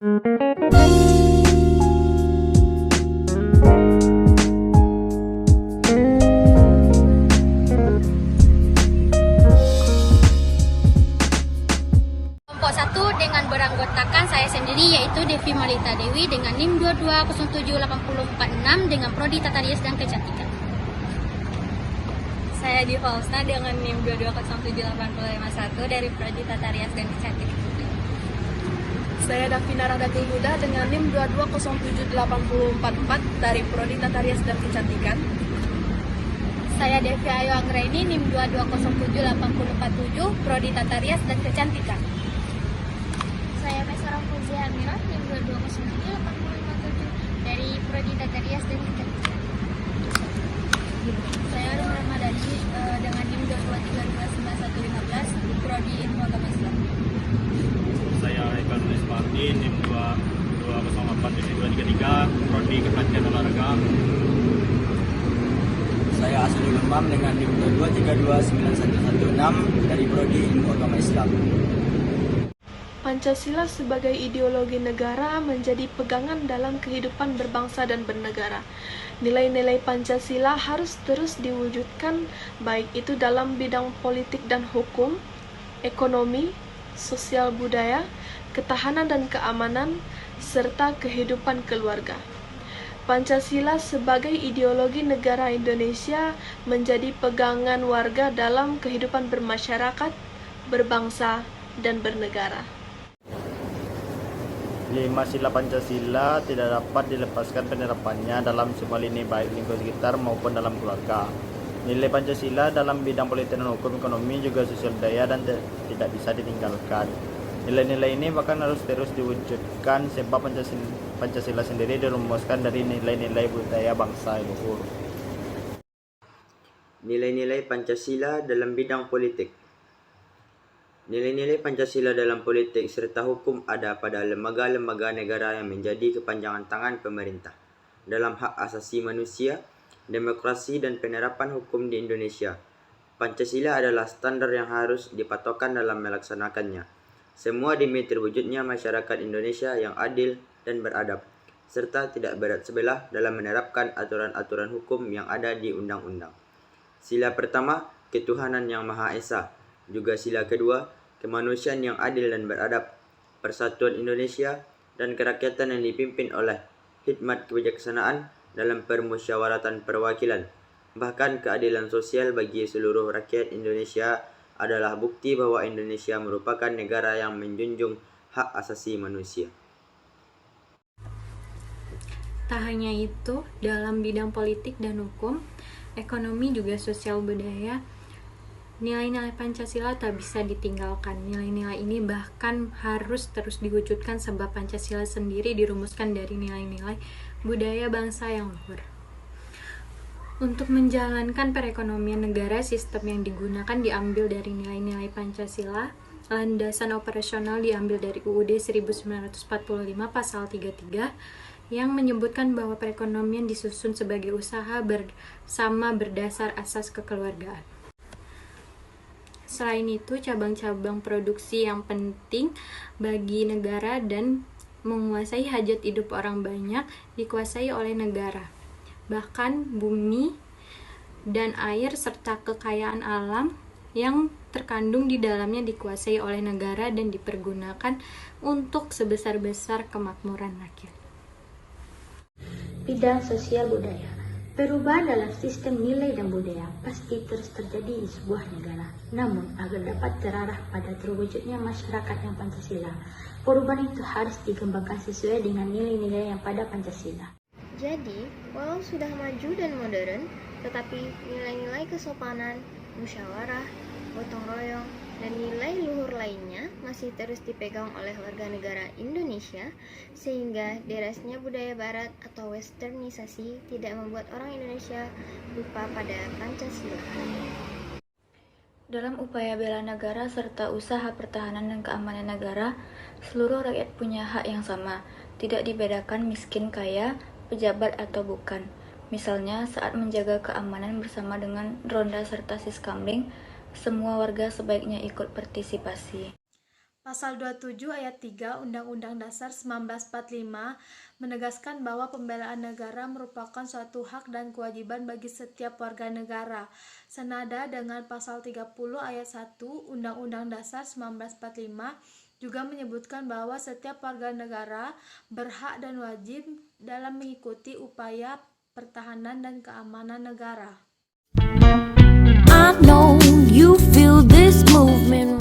Kelompok 1 dengan beranggotakan saya sendiri yaitu Devi Malita Dewi dengan NIM 22078046 dengan Prodi Tata Rias dan Kecantikan. Saya Diva Husna dengan NIM 22078051 dari Prodi Tata Rias dan Kecantikan. Saya Davina Rahdatul Huda dengan NIM 22078044 dari Prodi Tata Rias dan Kecantikan. Saya Devi Ayu Anggraini NIM 22078047 Prodi Tata Rias dan Kecantikan. Saya Mesara Fauzia Amira NIM 22078057 dari Prodi Tata Rias dan Kecantikan. Saya Arum Ramadhani dengan NIM 22329115 Prodi Ilmu Agama Islam. Saya Eka Nulis Marti, NIM 22087233, Prodi Kecantikan Olahraga. Saya Asrul Umam dengan NIM 22329116 dari Prodi Ilmu Agama Islam. Pancasila sebagai ideologi negara menjadi pegangan dalam kehidupan berbangsa dan bernegara. Nilai-nilai Pancasila harus terus diwujudkan, baik itu dalam bidang politik dan hukum, ekonomi, sosial budaya, ketahanan dan keamanan, serta kehidupan keluarga. Pancasila sebagai ideologi negara Indonesia menjadi pegangan warga dalam kehidupan bermasyarakat, berbangsa, dan bernegara. 5 sila Pancasila tidak dapat dilepaskan penerapannya dalam semua lini baik lingkup sekitar maupun dalam keluarga. Nilai Pancasila dalam bidang politik dan hukum, ekonomi, juga sosial budaya dan tidak bisa ditinggalkan. Nilai-nilai ini bahkan harus terus diwujudkan sebab Pancasila sendiri dirumuskan dari nilai-nilai budaya bangsa luhur. Nilai-nilai Pancasila dalam bidang politik. Nilai-nilai Pancasila dalam politik serta hukum ada pada lembaga-lembaga negara yang menjadi kepanjangan tangan pemerintah dalam hak asasi manusia, demokrasi, dan penerapan hukum di Indonesia. Pancasila adalah standar yang harus dipatokkan dalam melaksanakannya. Semua demi terwujudnya masyarakat Indonesia yang adil dan beradab, serta tidak berat sebelah dalam menerapkan aturan-aturan hukum yang ada di undang-undang. Sila pertama, ketuhanan yang Maha Esa. Juga sila kedua, kemanusiaan yang adil dan beradab, persatuan Indonesia, dan kerakyatan yang dipimpin oleh hikmat kebijaksanaan dalam permusyawaratan perwakilan. Bahkan keadilan sosial bagi seluruh rakyat Indonesia adalah bukti bahwa Indonesia merupakan negara yang menjunjung hak asasi manusia. Tak hanya itu, dalam bidang politik dan hukum, ekonomi juga sosial budaya, nilai-nilai Pancasila tak bisa ditinggalkan. Nilai-nilai ini bahkan harus terus diwujudkan sebab Pancasila sendiri dirumuskan dari nilai-nilai budaya bangsa yang luhur. Untuk menjalankan perekonomian negara, sistem yang digunakan diambil dari nilai-nilai Pancasila. Landasan operasional diambil dari UUD 1945 pasal 33 yang menyebutkan bahwa perekonomian disusun sebagai usaha bersama berdasar asas kekeluargaan. Selain itu, cabang-cabang produksi yang penting bagi negara dan menguasai hajat hidup orang banyak dikuasai oleh negara. Bahkan bumi dan air serta kekayaan alam yang terkandung di dalamnya dikuasai oleh negara dan dipergunakan untuk sebesar-besar kemakmuran rakyat. Bidang sosial budaya. Perubahan dalam sistem nilai dan budaya pasti terus terjadi di sebuah negara. Namun, agar dapat terarah pada terwujudnya masyarakat yang Pancasila, perubahan itu harus dikembangkan sesuai dengan nilai-nilai yang pada Pancasila. Jadi, walau sudah maju dan modern, tetapi nilai-nilai kesopanan, musyawarah, gotong royong, dan nilai luhur lainnya masih terus dipegang oleh warga negara Indonesia, sehingga derasnya budaya barat atau westernisasi tidak membuat orang Indonesia lupa pada Pancasila. Dalam upaya bela negara serta usaha pertahanan dan keamanan negara, seluruh rakyat punya hak yang sama, tidak dibedakan miskin kaya, pejabat atau bukan. Misalnya, saat menjaga keamanan bersama dengan ronda serta siskambling, semua warga sebaiknya ikut partisipasi. Pasal 27 ayat 3 Undang-Undang Dasar 1945 menegaskan bahwa pembelaan negara merupakan suatu hak dan kewajiban bagi setiap warga negara. Senada dengan pasal 30 ayat 1 Undang-Undang Dasar 1945 juga menyebutkan bahwa setiap warga negara berhak dan wajib dalam mengikuti upaya pertahanan dan keamanan negara. I know you feel this movement